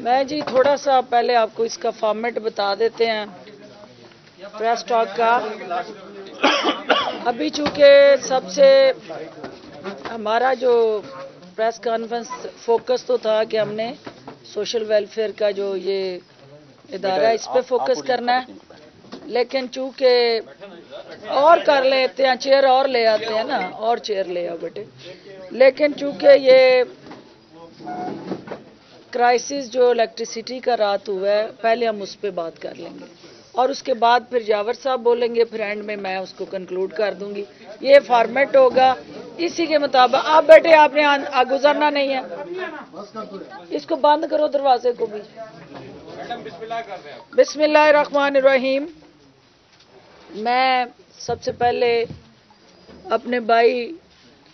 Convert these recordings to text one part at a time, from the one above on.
میں جی تھوڑا سا پہلے آپ کو اس کا فارمیٹ بتا دیتے ہیں پریس ٹاک کا. ابھی چونکہ سب سے ہمارا جو پریس کانفرنس فوکس تو تھا کہ ہم نے سوشل ویلفیئر کا جو یہ ادارہ ہے اس پہ فوکس کرنا ہے، لیکن چونکہ اور کر لیتے ہیں چیئر اور لے آتے ہیں نا، اور چیئر لے آؤ بیٹے. لیکن چونکہ یہ کرائسس جو الیکٹریسٹی کا رات ہوا ہے، پہلے ہم اس پہ بات کر لیں گے اور اس کے بعد پھر جاور صاحب بولیں گے، پھر اینڈ میں اس کو کنکلوڈ کر دوں گی. یہ فارمیٹ ہوگا، اسی کے مطابق. آپ بیٹے آپ نے گزرنا نہیں ہے، اس کو بند کرو دروازے کو بھی. بسم اللہ الرحمن الرحیم. میں سب سے پہلے اپنے بھائی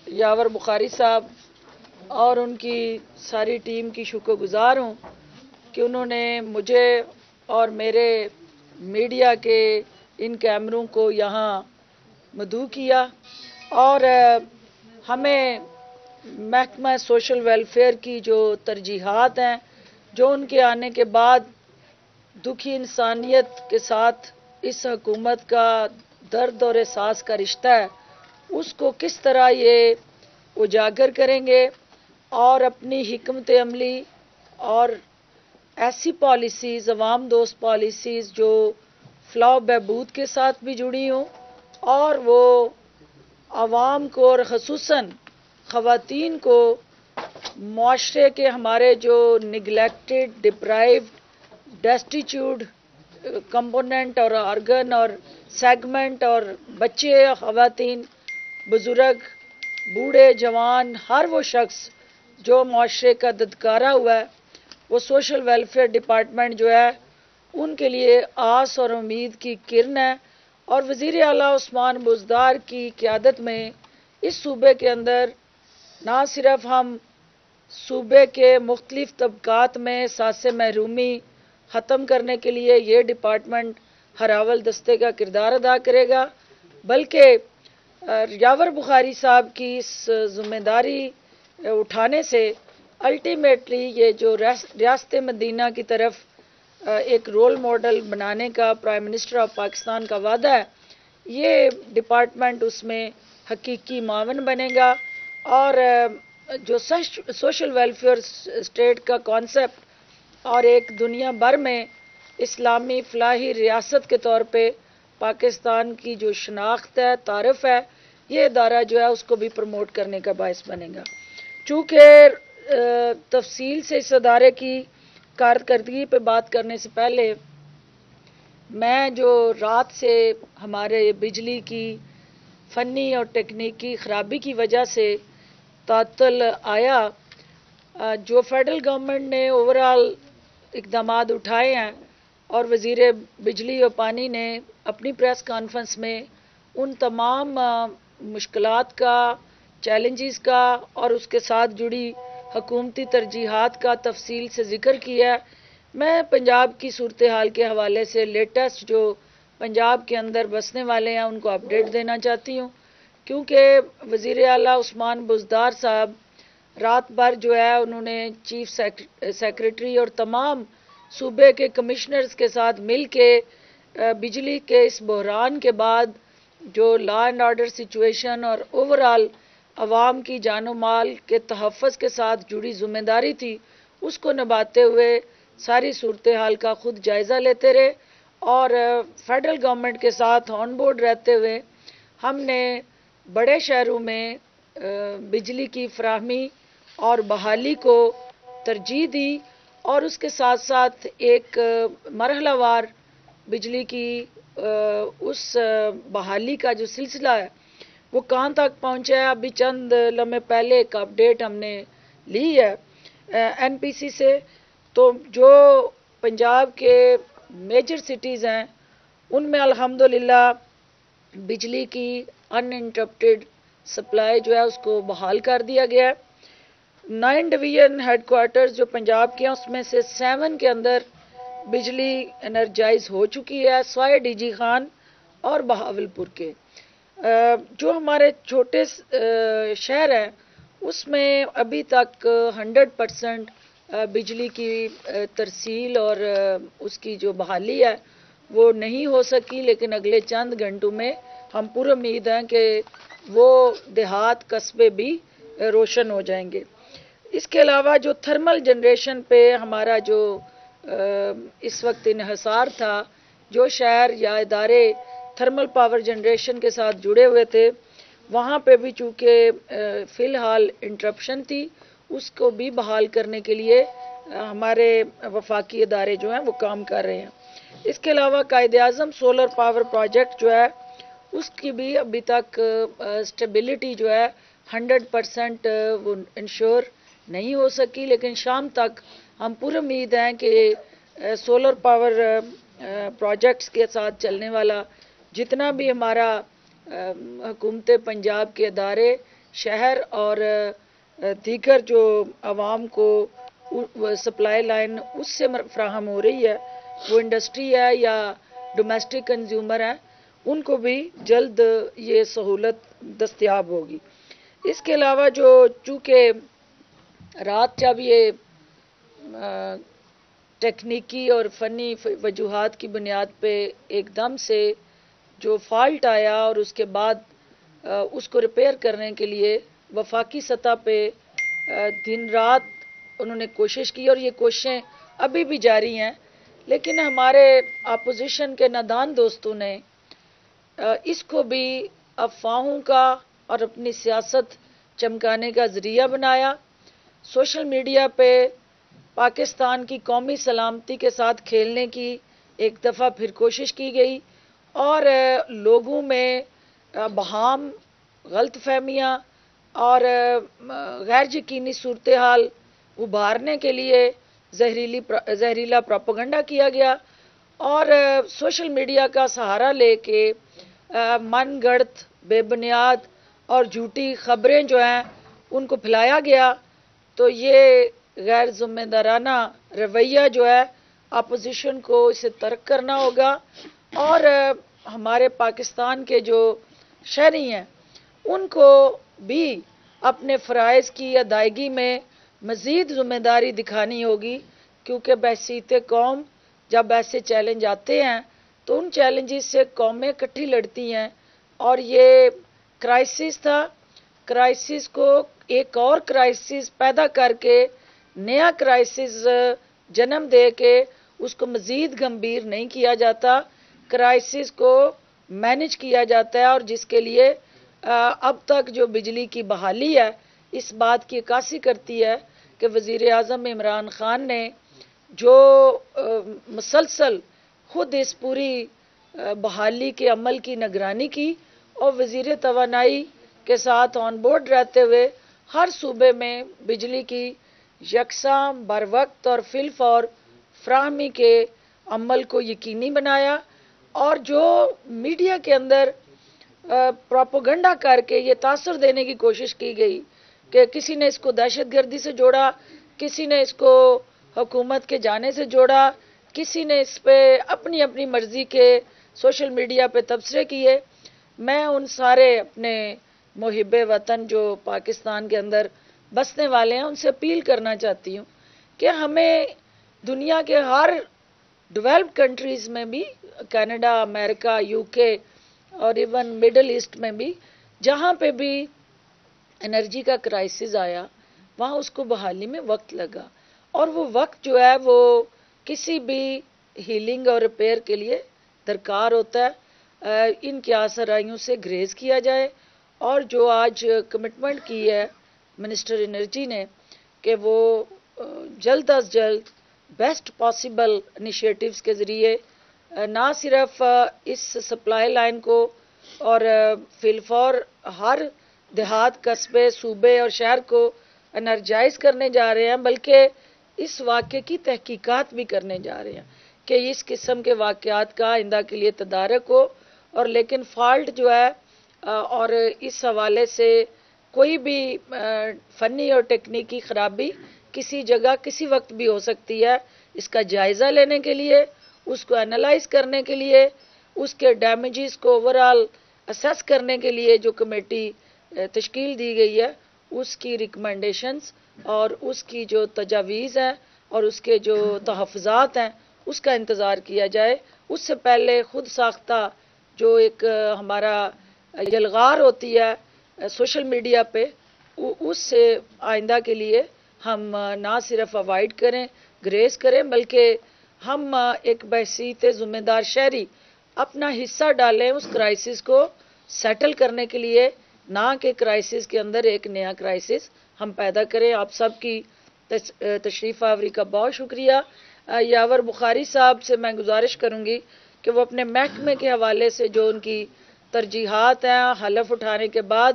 یاور بخاری صاحب اور ان کی ساری ٹیم کی شکر گزار ہوں کہ انہوں نے مجھے اور میرے میڈیا کے ان کیمروں کو یہاں مدعو کیا اور ہمیں محکمہ سوشل ویلفیئر کی جو ترجیحات ہیں، جو ان کے آنے کے بعد دکھی انسانیت کے ساتھ اس حکومت کا درد اور احساس کا رشتہ ہے، اس کو کس طرح یہ اجاگر کریں گے اور اپنی حکمت عملی اور ایسی پالیسیز، عوام دوست پالیسیز جو فلاح و بہبود کے ساتھ بھی جڑی ہوں اور وہ عوام کو اور خصوصاً خواتین کو معاشرے کے ہمارے جو نگلیکٹڈ، ڈپرائیوڈ، ڈیسٹیچیوڈ کمپوننٹ اور آرگن اور سیگمنٹ اور بچے، خواتین، بزرگ، بوڑھے، جوان، ہر وہ شخص جو معاشرے کا ددکارا ہوا ہے، وہ سوشل ویلفیئر ڈپارٹمنٹ جو ہے ان کے لیے آس اور امید کی کرن ہے. اور وزیر اعلیٰ عثمان بزدار کی قیادت میں اس صوبے کے اندر نہ صرف ہم صوبے کے مختلف طبقات میں ساسے محرومی ختم کرنے کے لیے یہ ڈپارٹمنٹ ہراول دستے کا کردار ادا کرے گا، بلکہ یاور بخاری صاحب کی اس ذمہ داری اٹھانے سے الٹیمیٹلی یہ جو ریاست مدینہ کی طرف ایک رول ماڈل بنانے کا پرائم منسٹر آف پاکستان کا وعدہ ہے، یہ ڈپارٹمنٹ اس میں حقیقی معاون بنے گا. اور جو سوشل ویلفیئر اسٹیٹ کا کانسیپٹ اور ایک دنیا بھر میں اسلامی فلاحی ریاست کے طور پہ پاکستان کی جو شناخت ہے، تعارف ہے، یہ ادارہ جو ہے اس کو بھی پروموٹ کرنے کا باعث بنے گا. چونکہ تفصیل سے اس ادارے کی کارکردگی پہ بات کرنے سے پہلے میں جو رات سے ہمارے بجلی کی فنی اور تکنیکی خرابی کی وجہ سے تعطل آیا، جو فیڈرل گورنمنٹ نے اوورال اقدامات اٹھائے ہیں اور وزیر بجلی اور پانی نے اپنی پریس کانفرنس میں ان تمام مشکلات کا، چیلنجز کا اور اس کے ساتھ جڑی حکومتی ترجیحات کا تفصیل سے ذکر کیا. میں پنجاب کی صورتحال کے حوالے سے لیٹسٹ جو پنجاب کے اندر بسنے والے ہیں ان کو اپڈیٹ دینا چاہتی ہوں، کیونکہ وزیر اعلیٰ عثمان بزدار صاحب رات بھر جو ہے انہوں نے چیف سیکریٹری اور تمام صوبے کے کمشنرز کے ساتھ مل کے بجلی کے اس بحران کے بعد جو لا اینڈ آرڈر سچویشن اور اوورال عوام کی جان و مال کے تحفظ کے ساتھ جڑی ذمہ داری تھی، اس کو نبھاتے ہوئے ساری صورتحال کا خود جائزہ لیتے رہے. اور فیڈرل گورنمنٹ کے ساتھ آن بورڈ رہتے ہوئے ہم نے بڑے شہروں میں بجلی کی فراہمی اور بحالی کو ترجیح دی اور اس کے ساتھ ساتھ ایک مرحلہ وار بجلی کی اس بحالی کا جو سلسلہ ہے وہ کہاں تک پہنچا ہے. ابھی چند لمحے پہلے ایک اپڈیٹ ہم نے لی ہے این پی سی سے. تو جو پنجاب کے میجر سٹیز ہیں ان میں الحمدللہ بجلی کی ان انٹرپٹیڈ سپلائی جو ہے اس کو بحال کر دیا گیا ہے. 9 ڈویژن ہیڈ کوارٹرز جو پنجاب کے ہیں اس میں سے 7 کے اندر بجلی انرجائز ہو چکی ہے، سوائے ڈی جی خان اور بہاولپور کے. جو ہمارے چھوٹے شہر ہیں اس میں ابھی تک 100% بجلی کی ترسیل اور اس کی جو بحالی ہے وہ نہیں ہو سکی، لیکن اگلے چند گھنٹوں میں ہم پورا امید ہیں کہ وہ دیہات قصبے بھی روشن ہو جائیں گے۔ اس کے علاوہ جو تھرمل جنریشن پہ ہمارا جو اس وقت انحصار تھا، جو شہر یا ادارے تھرمل پاور جنریشن کے ساتھ جڑے ہوئے تھے، وہاں پہ بھی چونکہ فی الحال انٹرپشن تھی، اس کو بھی بحال کرنے کے لیے ہمارے وفاقی ادارے جو ہیں وہ کام کر رہے ہیں۔ اس کے علاوہ Quaid Azam solar power project جو ہے اس کی بھی ابھی تک سٹیبلٹی جو ہے 100% وہ انشور نہیں ہو سکی، لیکن شام تک ہم پورا امید ہیں کہ سولر پاور پروجیکٹس کے ساتھ چلنے والا جتنا بھی ہمارا حکومت پنجاب کے ادارے، شہر اور دیگر جو عوام کو سپلائی لائن اس سے فراہم ہو رہی ہے، وہ انڈسٹری ہے یا ڈومیسٹک کنزیومر ہیں، ان کو بھی جلد یہ سہولت دستیاب ہوگی۔ اس کے علاوہ جو چونکہ رات جب یہ ٹیکنیکی اور فنی وجوہات کی بنیاد پہ ایک دم سے جو فالٹ آیا اور اس کے بعد اس کو ریپیئر کرنے کے لیے وفاقی سطح پہ دن رات انہوں نے کوشش کی، اور یہ کوششیں ابھی بھی جاری ہیں، لیکن ہمارے اپوزیشن کے نادان دوستوں نے اس کو بھی افواہوں کا اور اپنی سیاست چمکانے کا ذریعہ بنایا۔ سوشل میڈیا پہ پاکستان کی قومی سلامتی کے ساتھ کھیلنے کی ایک دفعہ پھر کوشش کی گئی، اور لوگوں میں بہام، غلط فہمیاں اور غیر یقینی صورتحال ابھارنے کے لیے زہریلا پروپیگنڈا کیا گیا، اور سوشل میڈیا کا سہارا لے کے من گڑت، بے بنیاد اور جھوٹی خبریں جو ہیں ان کو پھیلایا گیا۔ تو یہ غیر ذمہ دارانہ رویہ جو ہے اپوزیشن کو اسے ترک کرنا ہوگا، اور ہمارے پاکستان کے جو شہری ہیں ان کو بھی اپنے فرائض کی ادائیگی میں مزید ذمہ داری دکھانی ہوگی، کیونکہ بحیثیت قوم جب ایسے چیلنج آتے ہیں تو ان چیلنجز سے قومیں اکٹھی لڑتی ہیں، اور یہ کرائسس تھا، کرائسس کو ایک اور کرائسس پیدا کر کے نیا کرائسس جنم دے کے اس کو مزید گمبھیر نہیں کیا جاتا، کرائسس کو مینج کیا جاتا ہے، اور جس کے لیے اب تک جو بجلی کی بحالی ہے اس بات کی عکاسی کرتی ہے کہ وزیر اعظم عمران خان نے جو مسلسل خود اس پوری بحالی کے عمل کی نگرانی کی، اور وزیر توانائی کے ساتھ آن بورڈ رہتے ہوئے ہر صوبے میں بجلی کی یکساں، بروقت اور فی الفور فراہمی کے عمل کو یقینی بنایا، اور جو میڈیا کے اندر پروپیگنڈا کر کے یہ تاثر دینے کی کوشش کی گئی کہ کسی نے اس کو دہشت گردی سے جوڑا، کسی نے اس کو حکومت کے جانے سے جوڑا، کسی نے اس پہ اپنی اپنی مرضی کے سوشل میڈیا پہ تبصرے کیے، میں ان سارے اپنے محب وطن جو پاکستان کے اندر بسنے والے ہیں ان سے اپیل کرنا چاہتی ہوں کہ ہمیں دنیا کے ہر ڈیولپڈ کنٹریز میں بھی، کینیڈا، امریکہ، یو کے اور ایون مڈل ایسٹ میں بھی، جہاں پہ بھی انرجی کا کرائسس آیا وہاں اس کو بحالی میں وقت لگا، اور وہ وقت جو ہے وہ کسی بھی ہیلنگ اور ریپیئر کے لیے درکار ہوتا ہے۔ ان کی آسرائیوں سے گریز کیا جائے، اور جو آج کمٹمنٹ کی ہے منسٹر انرجی نے کہ وہ جلد از جلد بیسٹ پاسبل انیشیٹوز کے ذریعے نہ صرف اس سپلائی لائن کو اور فی الفور ہر دیہات، قصبے، صوبے اور شہر کو انرجائز کرنے جا رہے ہیں، بلکہ اس واقعے کی تحقیقات بھی کرنے جا رہے ہیں کہ اس قسم کے واقعات کا آئندہ کے لیے تدارک ہو، اور لیکن فالٹ جو ہے اور اس حوالے سے کوئی بھی فنی اور ٹیکنیکی خرابی کسی جگہ کسی وقت بھی ہو سکتی ہے، اس کا جائزہ لینے کے لیے، اس کو انالائز کرنے کے لیے، اس کے ڈیمیجز کو اوورآل اسیس کرنے کے لیے جو کمیٹی تشکیل دی گئی ہے اس کی ریکمنڈیشنز اور اس کی جو تجاویز ہیں اور اس کے جو تحفظات ہیں اس کا انتظار کیا جائے. اس سے پہلے خود ساختہ جو ایک ہمارا یلغار ہوتی ہے سوشل میڈیا پہ، اس سے آئندہ کے لیے ہم نہ صرف اوائڈ کریں، گریز کریں، بلکہ ہم ایک بحیثیت ذمہ دار شہری اپنا حصہ ڈالیں اس کرائسس کو سیٹل کرنے کے لیے، نہ کہ کرائسس کے اندر ایک نیا کرائسس ہم پیدا کریں. آپ سب کی تشریف آوری کا بہت شکریہ. یاور بخاری صاحب سے میں گزارش کروں گی کہ وہ اپنے محکمے کے حوالے سے جو ان کی ترجیحات ہیں حلف اٹھانے کے بعد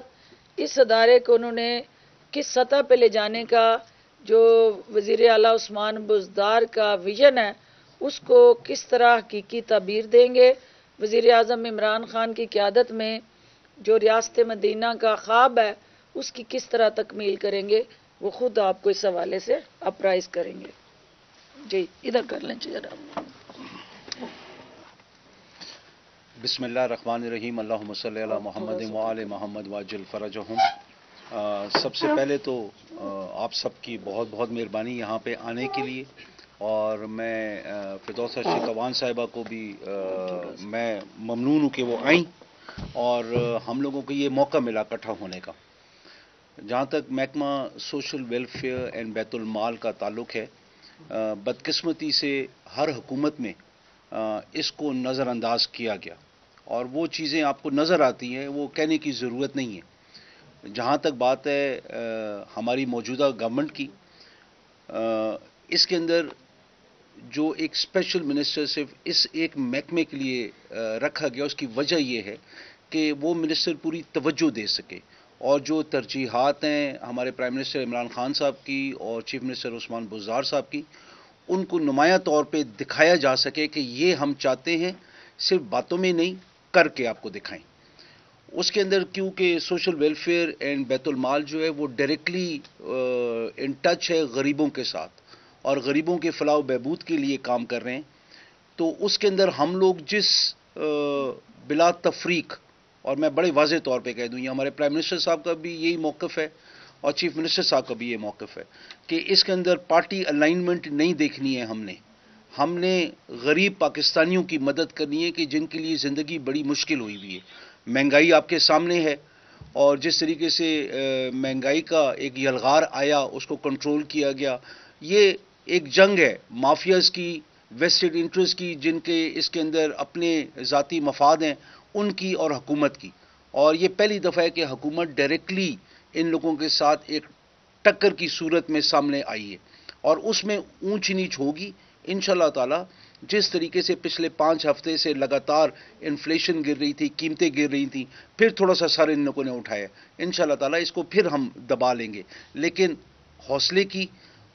اس ادارے کو انہوں نے کس سطح پہ لے جانے کا جو وزیر اعلیٰ عثمان بزدار کا ویژن ہے اس کو کس طرح حقیقی تعبیر دیں گے، وزیر اعظم عمران خان کی قیادت میں جو ریاست مدینہ کا خواب ہے اس کی کس طرح تکمیل کریں گے، وہ خود آپ کو اس حوالے سے اپرائز کریں گے. جی ادھر کر لیں جناب. بسم اللہ الرحمن الرحیم. اللہم صلی علی محمد وآل محمد واجل فرجہم. سب سے پہلے تو آپ سب کی بہت بہت مہربانی یہاں پہ آنے کے لیے، اور میں فردوسہ شیخوان صاحبہ کو بھی میں ممنون ہوں کہ وہ آئیں اور ہم لوگوں کو یہ موقع ملا اکٹھا ہونے کا. جہاں تک محکمہ سوشل ویلفیئر اینڈ بیت المال کا تعلق ہے، بدقسمتی سے ہر حکومت میں اس کو نظر انداز کیا گیا، اور وہ چیزیں آپ کو نظر آتی ہیں، وہ کہنے کی ضرورت نہیں ہے. جہاں تک بات ہے ہماری موجودہ گورنمنٹ کی، اس کے اندر جو ایک اسپیشل منسٹر صرف اس ایک محکمے کے لیے رکھا گیا، اس کی وجہ یہ ہے کہ وہ منسٹر پوری توجہ دے سکے، اور جو ترجیحات ہیں ہمارے پرائم منسٹر عمران خان صاحب کی اور چیف منسٹر عثمان بزدار صاحب کی، ان کو نمایاں طور پہ دکھایا جا سکے کہ یہ ہم چاہتے ہیں، صرف باتوں میں نہیں کر کے آپ کو دکھائیں. اس کے اندر کیونکہ سوشل ویلفیئر اینڈ بیت المال جو ہے وہ ڈائریکٹلی ان ٹچ ہے غریبوں کے ساتھ، اور غریبوں کے فلاح و بہبود کے لیے کام کر رہے ہیں، تو اس کے اندر ہم لوگ جس بلا تفریق، اور میں بڑے واضح طور پہ کہہ دوں، یہ ہمارے پرائم منسٹر صاحب کا بھی یہی موقف ہے اور چیف منسٹر صاحب کا بھی یہ موقف ہے کہ اس کے اندر پارٹی الائنمنٹ نہیں دیکھنی ہے. ہم نے غریب پاکستانیوں کی مدد کرنی ہے کہ جن کے لیے زندگی بڑی مشکل ہوئی ہوئی ہے. مہنگائی آپ کے سامنے ہے، اور جس طریقے سے مہنگائی کا ایک یلغار آیا اس کو کنٹرول کیا گیا. یہ ایک جنگ ہے مافیاز کی، ویسٹڈ انٹرسٹ کی، جن کے اس کے اندر اپنے ذاتی مفاد ہیں، ان کی اور حکومت کی. اور یہ پہلی دفعہ ہے کہ حکومت ڈائریکٹلی ان لوگوں کے ساتھ ایک ٹکر کی صورت میں سامنے آئی ہے، اور اس میں اونچ نیچ ہوگی انشاءاللہ تعالی. جس طریقے سے پچھلے 5 ہفتے سے لگاتار انفلیشن گر رہی تھی، قیمتیں گر رہی تھیں، پھر تھوڑا سا سر ان لوگوں نے اٹھایا، انشاءاللہ تعالی اس کو پھر ہم دبا لیں گے. لیکن حوصلے کی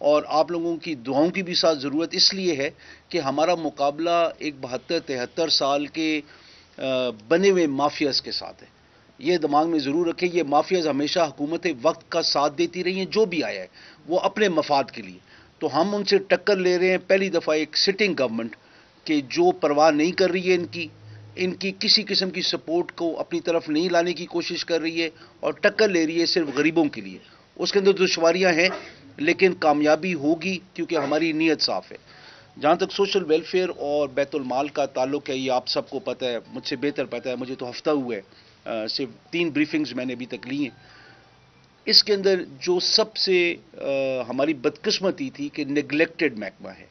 اور آپ لوگوں کی دعاؤں کی بھی ساتھ ضرورت اس لیے ہے کہ ہمارا مقابلہ ایک 72-73 سال کے بنے ہوئے مافیاز کے ساتھ ہے. یہ دماغ میں ضرور رکھیں، یہ مافیاز ہمیشہ حکومت وقت کا ساتھ دیتی رہی ہیں، جو بھی آیا ہے وہ اپنے مفاد کے لیے. تو ہم ان سے ٹکر لے رہے ہیں پہلی دفعہ ایک سٹنگ گورنمنٹ کہ جو پرواہ نہیں کر رہی ہے ان کی کسی قسم کی سپورٹ کو اپنی طرف نہیں لانے کی کوشش کر رہی ہے، اور ٹکر لے رہی ہے صرف غریبوں کے لیے. اس کے اندر دشواریاں ہیں لیکن کامیابی ہوگی کیونکہ ہماری نیت صاف ہے. جہاں تک سوشل ویلفیئر اور بیت المال کا تعلق ہے، یہ آپ سب کو پتہ ہے، مجھ سے بہتر پتہ ہے، مجھے تو ہفتہ ہوا ہے، صرف 3 بریفنگز میں نے ابھی تک لی ہیں. اس کے اندر جو سب سے ہماری بدقسمتی تھی کہ نگلیکٹڈ محکمہ ہے.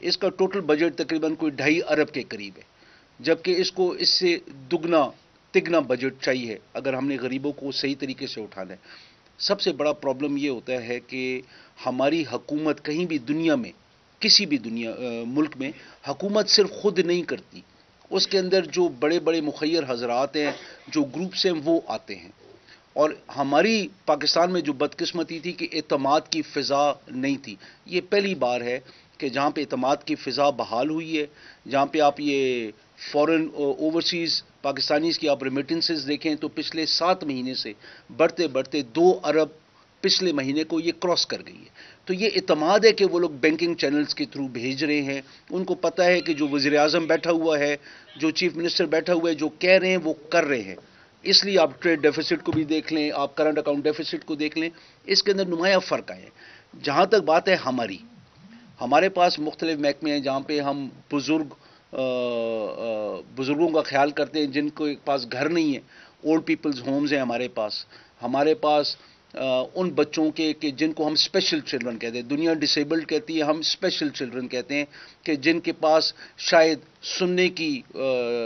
اس کا ٹوٹل بجٹ تقریباً کوئی 2.5 ارب کے قریب ہے، جبکہ اس کو اس سے دگنا تگنا بجٹ چاہیے اگر ہم نے غریبوں کو صحیح طریقے سے اٹھانا ہے. سب سے بڑا پرابلم یہ ہوتا ہے کہ ہماری حکومت کہیں بھی دنیا میں، کسی بھی ملک میں حکومت صرف خود نہیں کرتی، اس کے اندر جو بڑے بڑے مخیر حضرات ہیں، جو گروپس ہیں، وہ آتے ہیں. اور ہماری پاکستان میں جو بدقسمتی تھی کہ اعتماد کی فضا نہیں تھی. یہ پہلی بار ہے کہ جہاں پہ اعتماد کی فضا بحال ہوئی ہے، جہاں پہ آپ یہ فورن اوورسیز پاکستانیز کی آپ ریمیٹنسز دیکھیں تو پچھلے 7 مہینے سے بڑھتے بڑھتے 2 ارب پچھلے مہینے کو یہ کراس کر گئی ہے. تو یہ اعتماد ہے کہ وہ لوگ بینکنگ چینلز کے تھرو بھیج رہے ہیں. ان کو پتہ ہے کہ جو وزیر اعظم بیٹھا ہوا ہے، جو چیف منسٹر بیٹھا ہوا ہے، جو کہہ رہے ہیں وہ کر رہے ہیں. اس لیے آپ ٹریڈ ڈیفیسٹ کو بھی دیکھ لیں، آپ کرنٹ اکاؤنٹ ڈیفیسٹ کو دیکھ لیں، اس کے اندر نمایاں فرق آئے ہیں۔ جہاں تک بات ہے ہمارے پاس مختلف محکمے ہیں جہاں پہ ہم بزرگوں کا خیال کرتے ہیں جن کے پاس گھر نہیں ہے، اولڈ پیپلز ہومز ہیں ہمارے پاس ان بچوں کے کہ جن کو ہم اسپیشل چلڈرن کہتے ہیں، دنیا ڈسیبلڈ کہتی ہے، ہم اسپیشل چلڈرن کہتے ہیں، کہ جن کے پاس شاید سننے کی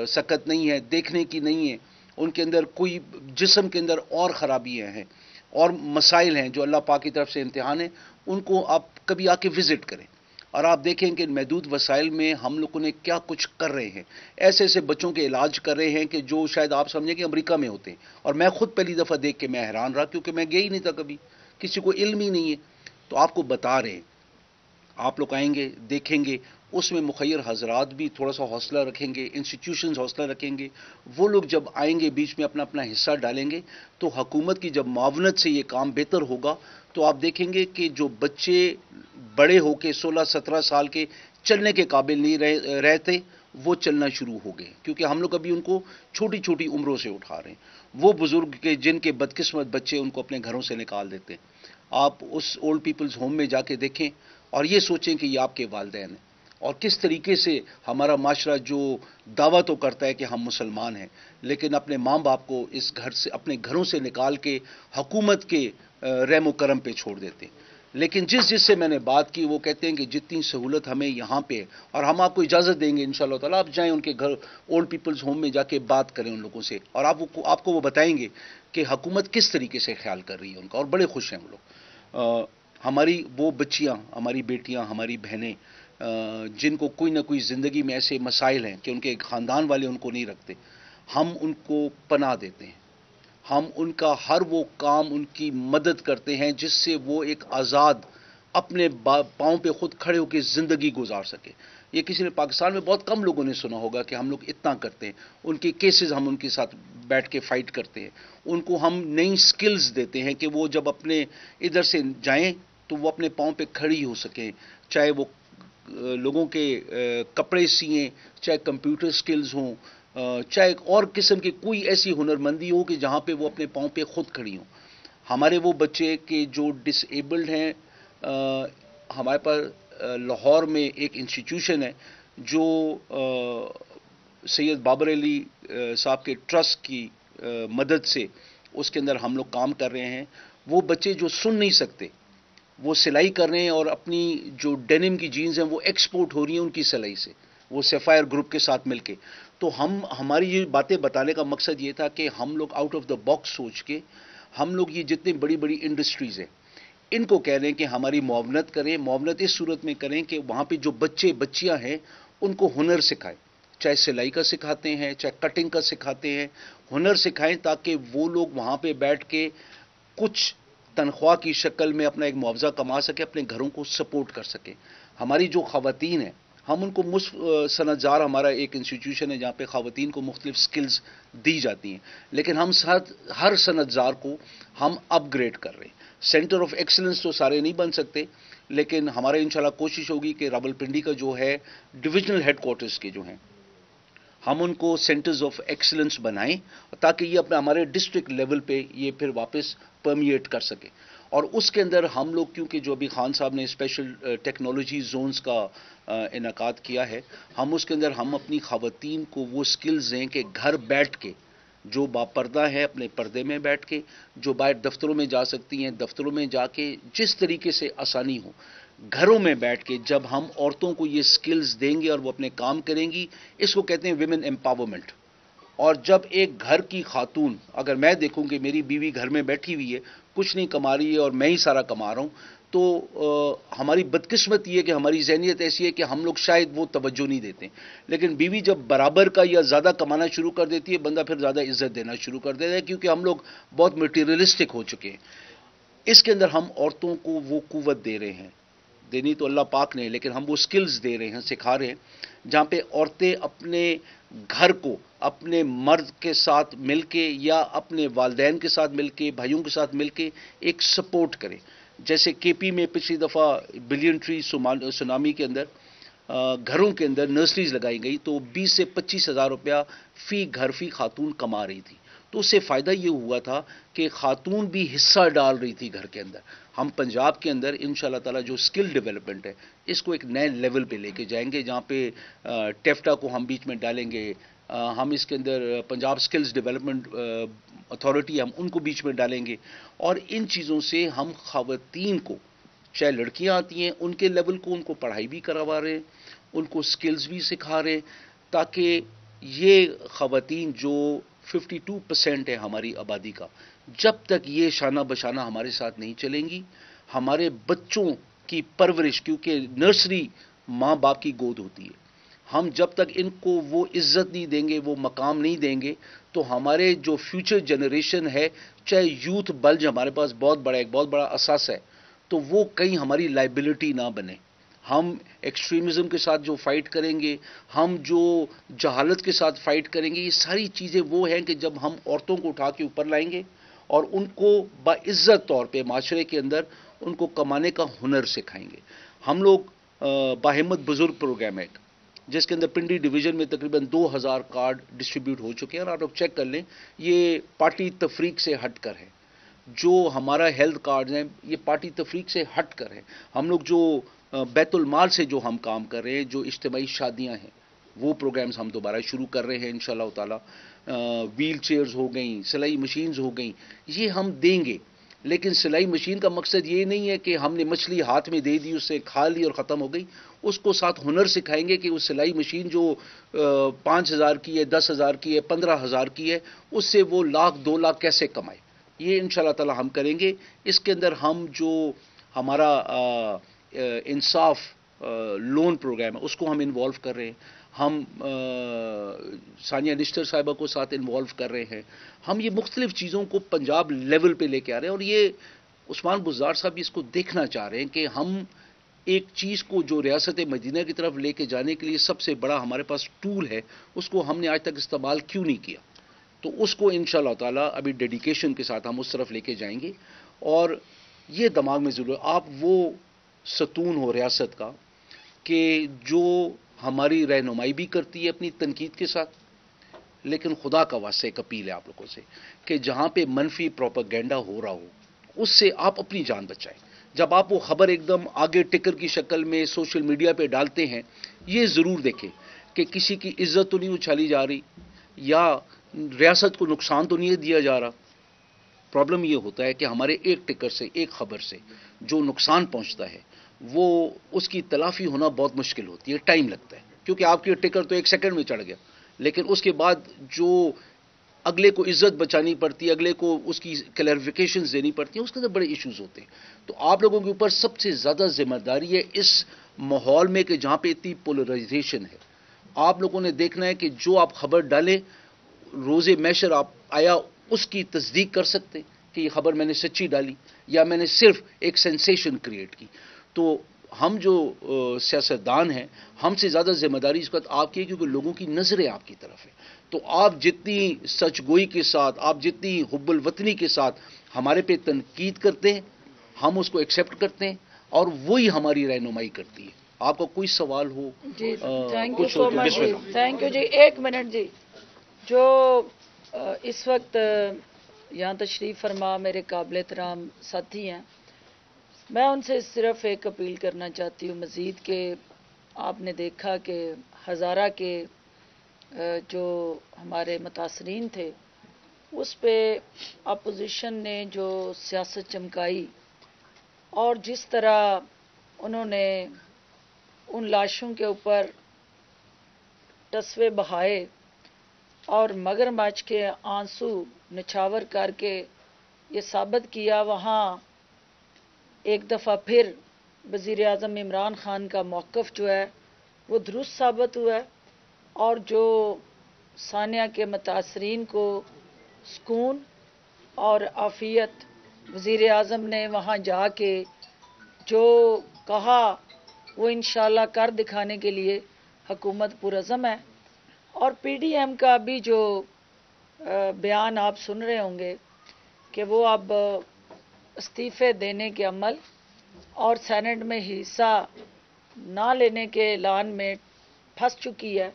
سکت نہیں ہے، دیکھنے کی نہیں ہے، ان کے اندر کوئی جسم کے اندر اور خرابیاں ہیں اور مسائل ہیں جو اللہ پاک کی طرف سے امتحان ہیں، ان کو آپ کبھی آ کے وزٹ کریں اور آپ دیکھیں کہ محدود وسائل میں ہم لوگوں نے کیا کچھ کر رہے ہیں، ایسے ایسے بچوں کے علاج کر رہے ہیں کہ جو شاید آپ سمجھیں کہ امریکہ میں ہوتے ہیں، اور میں خود پہلی دفعہ دیکھ کے میں حیران رہا کیونکہ میں گیا ہی نہیں تھا کبھی، کسی کو علم ہی نہیں ہے، تو آپ کو بتا رہے ہیں، آپ لوگ آئیں گے دیکھیں گے، اس میں مخیر حضرات بھی تھوڑا سا حوصلہ رکھیں گے، انسٹیٹیوشنز حوصلہ رکھیں گے، وہ لوگ جب آئیں گے بیچ میں اپنا اپنا حصہ ڈالیں گے تو حکومت کی جب معاونت سے یہ کام بہتر ہوگا تو آپ دیکھیں گے کہ جو بچے بڑے ہو کے 16-17 سال کے چلنے کے قابل نہیں رہتے وہ چلنا شروع ہو گئے، کیونکہ ہم لوگ ابھی ان کو چھوٹی چھوٹی عمروں سے اٹھا رہے ہیں، وہ بزرگ کے جن کے بدقسمت بچے ان کو اپنے گھروں سے نکال دیتے ہیں۔ آپ اس اولڈ پیپلز ہوم میں جا کے دیکھیں اور یہ سوچیں کہ یہ آپ کے والدین ہیں، اور کس طریقے سے ہمارا معاشرہ جو دعویٰ تو کرتا ہے کہ ہم مسلمان ہیں لیکن اپنے ماں باپ کو اس گھر سے اپنے گھروں سے نکال کے حکومت کے رحم و کرم پہ چھوڑ دیتے ہیں۔ لیکن جس سے میں نے بات کی وہ کہتے ہیں کہ جتنی سہولت ہمیں یہاں پہ ہے اور ہم آپ کو اجازت دیں گے انشاءاللہ تعالیٰ، آپ جائیں ان کے گھر اولڈ پیپلز ہوم میں جا کے بات کریں ان لوگوں سے، اور آپ کو وہ بتائیں گے کہ حکومت کس طریقے سے خیال کر رہی ہے ان کا، اور بڑے خوش ہیں وہ لوگ۔ ہماری وہ بچیاں، ہماری بیٹیاں، ہماری بہنیں جن کو کوئی نہ کوئی زندگی میں ایسے مسائل ہیں کہ ان کے خاندان والے ان کو نہیں رکھتے، ہم ان کو پناہ دیتے ہیں، ہم ان کا ہر وہ کام ان کی مدد کرتے ہیں جس سے وہ ایک آزاد اپنے پاؤں پہ خود کھڑے ہو کے زندگی گزار سکے۔ یہ کسی نے پاکستان میں بہت کم لوگوں نے سنا ہوگا کہ ہم لوگ اتنا کرتے ہیں، ان کے کیسز ہم ان کے ساتھ بیٹھ کے فائٹ کرتے ہیں، ان کو ہم نئی سکلز دیتے ہیں کہ وہ جب اپنے ادھر سے جائیں تو وہ اپنے پاؤں پہ کھڑی ہو سکیں، چاہے وہ لوگوں کے کپڑے سیئیں، چاہے کمپیوٹر سکلز ہوں، چاہے اور قسم کی کوئی ایسی ہنرمندی ہو کہ جہاں پہ وہ اپنے پاؤں پہ خود کھڑی ہوں۔ ہمارے وہ بچے کہ جو ڈس ایبلڈ ہیں، ہمارے پاس لاہور میں ایک انسٹیٹیوشن ہے جو سید بابر علی صاحب کے ٹرسٹ کی مدد سے اس کے اندر ہم لوگ کام کر رہے ہیں۔ وہ بچے جو سن نہیں سکتے وہ سلائی کر رہے ہیں، اور اپنی جو ڈینم کی جینز ہیں وہ ایکسپورٹ ہو رہی ہیں ان کی سلائی سے، وہ سیفائر گروپ کے ساتھ مل کے۔ تو ہماری یہ باتیں بتانے کا مقصد یہ تھا کہ ہم لوگ آؤٹ آف دا باکس سوچ کے ہم لوگ یہ جتنی بڑی بڑی انڈسٹریز ہیں ان کو کہہ رہے ہیں کہ ہماری معاونت کریں، معاونت اس صورت میں کریں کہ وہاں پہ جو بچے بچیاں ہیں ان کو ہنر سکھائیں، چاہے سلائی کا سکھاتے ہیں، چاہے کٹنگ کا سکھاتے ہیں، ہنر سکھائیں تاکہ وہ لوگ وہاں پہ بیٹھ کے کچھ تنخواہ کی شکل میں اپنا ایک معاوضہ کما سکے، اپنے گھروں کو سپورٹ کر سکے۔ ہماری جو خواتین ہیں ہم ان کو صنعت زار، ہمارا ایک انسٹیٹیوشن ہے جہاں پہ خواتین کو مختلف سکلز دی جاتی ہیں، لیکن ہم ہر صنعت زار کو ہم اپ گریڈ کر رہے ہیں۔ سینٹر آف ایکسلنس تو سارے نہیں بن سکتے، لیکن ہمارا انشاءاللہ کوشش ہوگی کہ راولپنڈی کا جو ہے ڈویژنل ہیڈ کوارٹرز کے جو ہیں ہم ان کو سینٹرز آف ایکسلنس بنائیں تاکہ یہ اپنے ہمارے ڈسٹرکٹ لیول پہ یہ پھر واپس پرمیٹ کر سکے۔ اور اس کے اندر ہم لوگ کیونکہ جو ابھی خان صاحب نے اسپیشل ٹیکنالوجی زونز کا انعقاد کیا ہے، ہم اس کے اندر ہم اپنی خواتین کو وہ سکلز دیں کہ گھر بیٹھ کے جو باپردہ ہے اپنے پردے میں بیٹھ کے، جو باہر دفتروں میں جا سکتی ہیں دفتروں میں جا کے جس طریقے سے آسانی ہو، گھروں میں بیٹھ کے جب ہم عورتوں کو یہ سکلز دیں گے اور وہ اپنے کام کریں گی، اس کو کہتے ہیں ویمن امپاورمنٹ۔ اور جب ایک گھر کی خاتون، اگر میں دیکھوں کہ میری بیوی گھر میں بیٹھی ہوئی ہے کچھ نہیں کما رہی ہے اور میں ہی سارا کما رہا ہوں، تو ہماری بدقسمت یہ ہے کہ ہماری ذہنیت ایسی ہے کہ ہم لوگ شاید وہ توجہ نہیں دیتے، لیکن بیوی جب برابر کا یا زیادہ کمانا شروع کر دیتی ہے بندہ پھر زیادہ عزت دینا شروع کر دیتا ہے، کیونکہ ہم لوگ بہت مٹیریلسٹک ہو چکے ہیں۔ اس کے اندر ہم عورتوں کو وہ قوت دے رہے ہیں، دینی تو اللہ پاک نے، لیکن ہم وہ سکلز دے رہے ہیں، سکھا رہے ہیں جہاں پہ عورتیں اپنے گھر کو اپنے مرد کے ساتھ مل کے یا اپنے والدین کے ساتھ مل کے، بھائیوں کے ساتھ مل کے ایک سپورٹ کریں۔ جیسے کے پی میں پچھلی دفعہ بلین ٹری سونامی کے اندر گھروں کے اندر نرسریز لگائی گئی تو 20 سے 25 ہزار روپیہ فی گھر فی خاتون کما رہی تھی۔ تو اس سے فائدہ یہ ہوا تھا کہ خاتون بھی حصہ ڈال رہی تھی گھر کے اندر. ہم پنجاب کے اندر انشاءاللہ تعالیٰ جو اسکل ڈیولپمنٹ ہے اس کو ایک نئے لیول پہ لے کے جائیں گے, جہاں پہ ٹیفٹا کو ہم بیچ میں ڈالیں گے, ہم اس کے اندر پنجاب اسکلز ڈیولپمنٹ اتھارٹی ہم ان کو بیچ میں ڈالیں گے, اور ان چیزوں سے ہم خواتین کو, چاہے لڑکیاں آتی ہیں ان کے لیول کو, ان کو پڑھائی بھی کروا رہے ہیں, ان کو اسکلز بھی سکھا رہے ہیں, تاکہ یہ خواتین جو 52% ہے ہماری آبادی کا, جب تک یہ شانہ بشانہ ہمارے ساتھ نہیں چلیں گی, ہمارے بچوں کی پرورش, کیونکہ نرسری ماں باپ کی گود ہوتی ہے, ہم جب تک ان کو وہ عزت نہیں دیں گے, وہ مقام نہیں دیں گے, تو ہمارے جو فیوچر جنریشن ہے, چاہے یوتھ بلج ہمارے پاس بہت بڑا ایک بہت بڑا اثاثہ ہے, تو وہ کہیں ہماری لائبلٹی نہ بنے. ہم ایکسٹریمزم کے ساتھ جو فائٹ کریں گے, ہم جو جہالت کے ساتھ فائٹ کریں گے, یہ ساری چیزیں وہ ہیں کہ جب ہم عورتوں کو اٹھا کے اوپر لائیں گے اور ان کو باعزت طور پہ معاشرے کے اندر ان کو کمانے کا ہنر سکھائیں گے. ہم لوگ باہمت بزرگ پروگرام ہے جس کے اندر پنڈی ڈویژن میں تقریباً 2000 کارڈ ڈسٹریبیوٹ ہو چکے ہیں, اور آپ لوگ چیک کر لیں یہ پارٹی تفریق سے ہٹ کر ہے. جو ہمارا ہیلتھ کارڈ ہیں یہ پارٹی تفریق سے ہٹ کر ہے. ہم لوگ جو بیت المال سے جو ہم کام کر رہے ہیں, جو اجتماعی شادیاں ہیں وہ پروگرامز ہم دوبارہ شروع کر رہے ہیں انشاءاللہ تعالی. ویل چیئرز ہو گئیں, سلائی مشینز ہو گئیں, یہ ہم دیں گے. لیکن سلائی مشین کا مقصد یہ نہیں ہے کہ ہم نے مچھلی ہاتھ میں دے دی, اس سے کھا لی اور ختم ہو گئی. اس کو ساتھ ہنر سکھائیں گے کہ وہ سلائی مشین جو 5000 کی ہے, 10,000 کی ہے, 15,000 کی ہے, اس سے وہ لاکھ 2 لاکھ کیسے کمائے. یہ انشاءاللہ تعالی ہم کریں گے. اس کے اندر ہم جو ہمارا انصاف لون پروگرام ہے اس کو ہم انوالو کر رہے ہیں. ہم ثانیہ نشتر صاحبہ کو ساتھ انوالو کر رہے ہیں. ہم یہ مختلف چیزوں کو پنجاب لیول پہ لے کے آ رہے ہیں, اور یہ عثمان بزدار صاحب بھی اس کو دیکھنا چاہ رہے ہیں کہ ہم ایک چیز کو جو ریاست مدینہ کی طرف لے کے جانے کے لیے سب سے بڑا ہمارے پاس ٹول ہے, اس کو ہم نے آج تک استعمال کیوں نہیں کیا. تو اس کو انشاءاللہ تعالیٰ ابھی ڈیڈیکیشن کے ساتھ ہم اس طرف لے کے جائیں گے. اور یہ دماغ میں ضرور, آپ وہ ستون ہو ریاست کا کہ جو ہماری رہنمائی بھی کرتی ہے اپنی تنقید کے ساتھ, لیکن خدا کا واسطہ ایک اپیل ہے آپ لوگوں سے کہ جہاں پہ منفی پروپیگنڈا ہو رہا ہو اس سے آپ اپنی جان بچائیں. جب آپ وہ خبر ایک دم آگے ٹکر کی شکل میں سوشل میڈیا پہ ڈالتے ہیں, یہ ضرور دیکھیں کہ کسی کی عزت تو نہیں اچھالی جا رہی, یا ریاست کو نقصان تو نہیں دیا جا رہا. پرابلم یہ ہوتا ہے کہ ہمارے ایک ٹکر سے, ایک خبر سے جو نقصان پہنچتا ہے وہ اس کی تلافی ہونا بہت مشکل ہوتی ہے, ٹائم لگتا ہے, کیونکہ آپ کی ٹکر تو 1 سیکنڈ میں چڑھ گیا, لیکن اس کے بعد جو اگلے کو عزت بچانی پڑتی ہے, اگلے کو اس کی کلیریفیکیشنز دینی پڑتی ہیں, اس کے اندر بڑے ایشوز ہوتے ہیں. تو آپ لوگوں کے اوپر سب سے زیادہ ذمہ داری ہے اس ماحول میں کہ جہاں پہ اتنی پولرائزیشن ہے. آپ لوگوں نے دیکھنا ہے کہ جو آپ خبر ڈالیں, روز محشر آپ آیا اس کی تصدیق کر سکتے کہ یہ خبر میں نے سچی ڈالی یا میں نے صرف ایک سینسیشن کریٹ کی. تو ہم جو سیاستدان ہیں, ہم سے زیادہ ذمہ داری اس وقت آپ کی ہے, کیونکہ لوگوں کی نظریں آپ کی طرف ہے. تو آپ جتنی سچ گوئی کے ساتھ, آپ جتنی حب الوطنی کے ساتھ ہمارے پہ تنقید کرتے ہیں, ہم اس کو ایکسیپٹ کرتے ہیں اور وہی ہماری رہنمائی کرتی ہے. آپ کا کوئی سوال ہو؟ جی تھینک یو کچھ سو ہو تو مچ بسم جی, اللہ. تھینک یو جی. 1 منٹ جی. جو اس وقت یہاں تشریف فرما میرے قابل احترام ساتھی ہیں, میں ان سے صرف ایک اپیل کرنا چاہتی ہوں مزید کہ آپ نے دیکھا کہ ہزارہ کے جو ہمارے متاثرین تھے اس پہ اپوزیشن نے جو سیاست چمکائی اور جس طرح انہوں نے ان لاشوں کے اوپر ٹسوے بہائے اور مگرمچھ کے آنسو نچھاور کر کے یہ ثابت کیا, وہاں ایک دفعہ پھر وزیر اعظم عمران خان کا موقف جو ہے وہ درست ثابت ہوا ہے. اور جو ثانیہ کے متاثرین کو سکون اور عافیت وزیر اعظم نے وہاں جا کے جو کہا وہ انشاءاللہ کر دکھانے کے لیے حکومت پرعزم ہے. اور پی ڈی ایم کا بھی جو بیان آپ سن رہے ہوں گے کہ وہ اب استعفے دینے کے عمل اور سینٹ میں حصہ نہ لینے کے اعلان میں پھنس چکی ہے.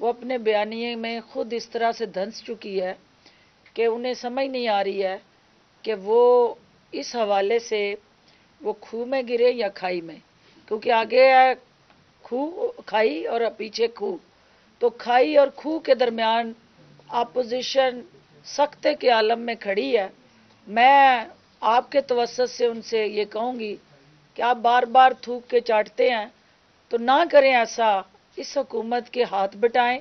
وہ اپنے بیانیے میں خود اس طرح سے دھنس چکی ہے کہ انہیں سمجھ نہیں آ رہی ہے کہ وہ اس حوالے سے وہ کھو میں گرے یا کھائی میں، کیونکہ آگے ہے کھائی اور پیچھے کھو، تو کھائی اور کھو کے درمیان اپوزیشن سختے کے عالم میں کھڑی ہے۔ میں آپ کے توسط سے ان سے یہ کہوں گی کہ آپ بار بار تھوک کے چاٹتے ہیں تو نہ کریں ایسا، اس حکومت کے ہاتھ بٹائیں،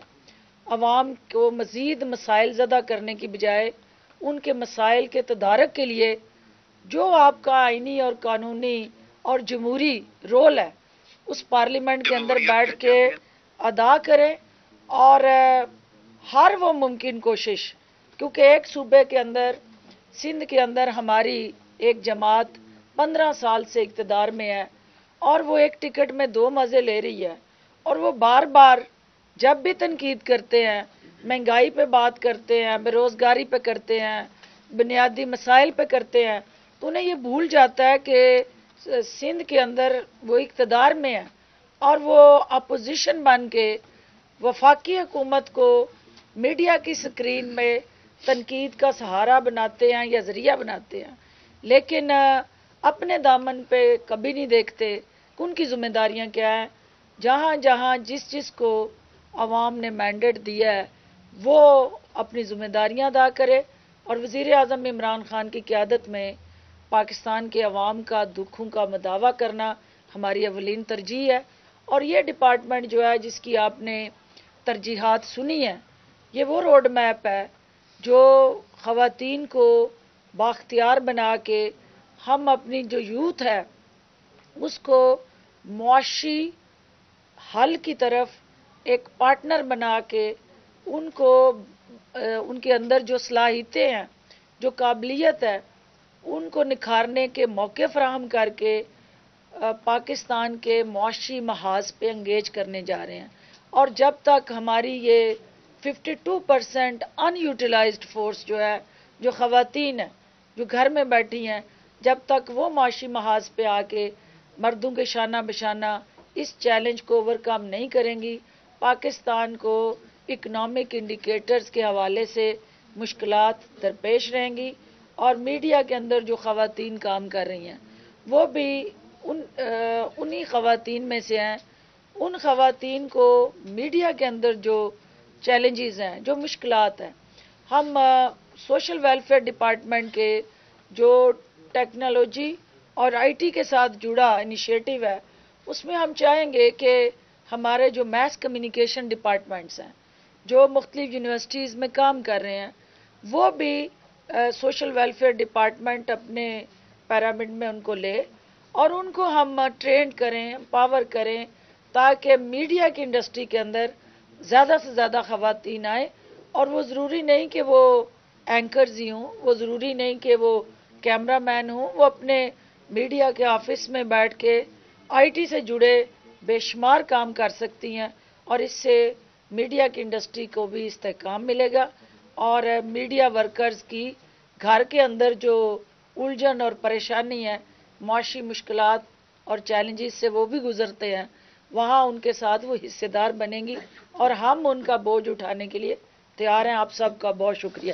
عوام کو مزید مسائل زدہ کرنے کی بجائے ان کے مسائل کے تدارک کے لیے جو آپ کا آئینی اور قانونی اور جمہوری رول ہے اس پارلیمنٹ کے اندر بیٹھ کے ادا کریں، اور ہر وہ ممکن کوشش، کیونکہ ایک صوبے کے اندر سندھ کے اندر ہماری ایک جماعت 15 سال سے اقتدار میں ہے اور وہ ایک ٹکٹ میں 2 مزے لے رہی ہے، اور وہ بار بار جب بھی تنقید کرتے ہیں، مہنگائی پہ بات کرتے ہیں، بے روزگاری پہ کرتے ہیں، بنیادی مسائل پہ کرتے ہیں، تو انہیں یہ بھول جاتا ہے کہ سندھ کے اندر وہ اقتدار میں ہے اور وہ اپوزیشن بن کے وفاقی حکومت کو میڈیا کی سکرین میں تنقید کا سہارا بناتے ہیں یا ذریعہ بناتے ہیں، لیکن اپنے دامن پہ کبھی نہیں دیکھتے کہ ان کی ذمہ داریاں کیا ہیں۔ جہاں جہاں جس کو عوام نے مینڈیٹ دیا ہے وہ اپنی ذمہ داریاں ادا کرے، اور وزیر اعظم عمران خان کی قیادت میں پاکستان کے عوام کا دکھوں کا مداوع کرنا ہماری اولین ترجیح ہے، اور یہ ڈپارٹمنٹ جو ہے جس کی آپ نے ترجیحات سنی ہیں، یہ وہ روڈ میپ ہے جو خواتین کو بااختیار بنا کے ہم اپنی جو یوتھ ہے اس کو معاشی حل کی طرف ایک پارٹنر بنا کے ان کو ان کے اندر جو صلاحیتیں ہیں، جو قابلیت ہے، ان کو نکھارنے کے موقع فراہم کر کے پاکستان کے معاشی محاذ پہ انگیج کرنے جا رہے ہیں۔ اور جب تک ہماری یہ 52% ان یوٹیلائزڈ فورس جو ہے، جو خواتین ہیں جو گھر میں بیٹھی ہیں، جب تک وہ معاشی محاذ پہ آ کے مردوں کے شانہ بشانہ اس چیلنج کو اوورکم نہیں کریں گی، پاکستان کو اکنامک انڈیکیٹرز کے حوالے سے مشکلات درپیش رہیں گی، اور میڈیا کے اندر جو خواتین کام کر رہی ہیں وہ بھی انہی خواتین میں سے ہیں۔ ان خواتین کو میڈیا کے اندر جو چیلنجز ہیں، جو مشکلات ہیں، ہم سوشل ویلفیئر ڈپارٹمنٹ کے جو ٹیکنالوجی اور آئی ٹی کے ساتھ جڑا انیشیٹو ہے اس میں ہم چاہیں گے کہ ہمارے جو میس کمیونیکیشن ڈپارٹمنٹس ہیں جو مختلف یونیورسٹیز میں کام کر رہے ہیں وہ بھی سوشل ویلفیئر ڈپارٹمنٹ اپنے پیرامڈ میں ان کو لے اور ان کو ہم ٹرینڈ کریں، پاور کریں، تاکہ میڈیا کی انڈسٹری کے اندر زیادہ سے زیادہ خواتین آئیں، اور وہ ضروری نہیں کہ وہ اینکرز ہی ہوں، وہ ضروری نہیں کہ وہ کیمرہ مین ہوں، وہ اپنے میڈیا کے آفس میں بیٹھ کے آئی ٹی سے جڑے بے شمار کام کر سکتی ہیں، اور اس سے میڈیا کی انڈسٹری کو بھی استحکام ملے گا، اور میڈیا ورکرز کی گھر کے اندر جو الجھن اور پریشانی ہے، معاشی مشکلات اور چیلنجز سے وہ بھی گزرتے ہیں، وہاں ان کے ساتھ وہ حصے دار بنیں گی، اور ہم ان کا بوجھ اٹھانے کے لیے تیار ہیں۔ آپ سب کا بہت شکریہ۔